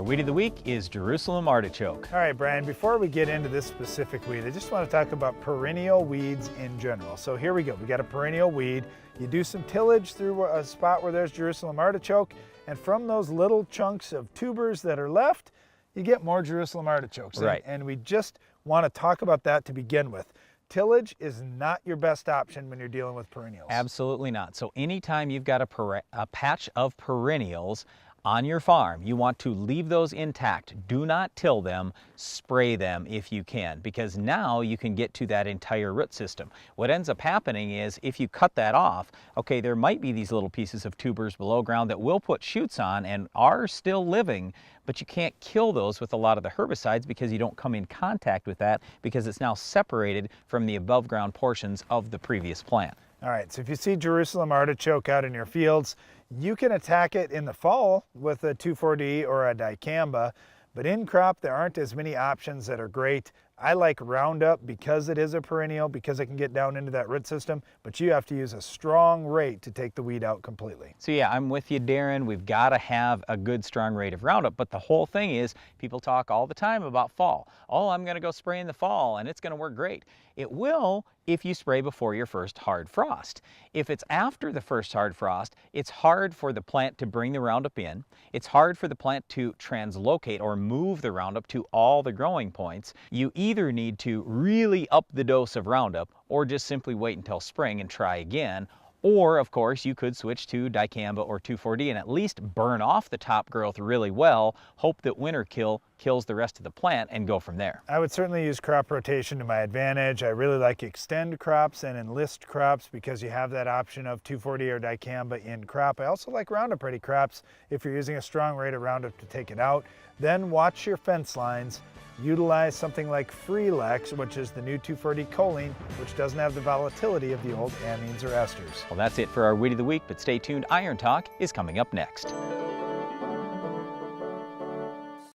Our weed of the week is Jerusalem Artichoke. All right, Brian, before we get into this specific weed, I just want to talk about perennial weeds in general. So here we go. We got a perennial weed. You do some tillage through a spot where there's Jerusalem Artichoke, and from those little chunks of tubers that are left, you get more Jerusalem Artichokes. Right. And we just want to talk about that to begin with. Tillage is not your best option when you're dealing with perennials. Absolutely not. So anytime you've got a patch of perennials on your farm, you want to leave those intact. Do not till them, spray them if you can, because now you can get to that entire root system. What ends up happening is if you cut that off, okay, there might be these little pieces of tubers below ground that will put shoots on and are still living, but you can't kill those with a lot of the herbicides because you don't come in contact with that because it's now separated from the above ground portions of the previous plant. All right, so if you see Jerusalem Artichoke out in your fields, you can attack it in the fall with a 2,4-D or a dicamba, but in crop there aren't as many options that are great. I like Roundup because it is a perennial, because it can get down into that root system, but you have to use a strong rate to take the weed out completely. So yeah, I'm with you, Darren. We've got to have a good strong rate of Roundup, but the whole thing is people talk all the time about fall. Oh, I'm going to go spray in the fall and it's going to work great. It will if you spray before your first hard frost. If it's after the first hard frost, it's hard for the plant to bring the Roundup in. It's hard for the plant to translocate or move the Roundup to all the growing points. You either need to really up the dose of Roundup or just simply wait until spring and try again. Or, of course, you could switch to dicamba or 2,4-D and at least burn off the top growth really well, hope that winter kill kills the rest of the plant, and go from there. I would certainly use crop rotation to my advantage. I really like extend crops and enlist crops because you have that option of 2,4-D or dicamba in crop. I also like Roundup Ready crops if you're using a strong rate of Roundup to take it out. Then watch your fence lines. Utilize something like Freelex, which is the new 2,4-D choline, which doesn't have the volatility of the old amines or esters. Well, that's it for our Weed of the Week, but stay tuned. Iron Talk is coming up next.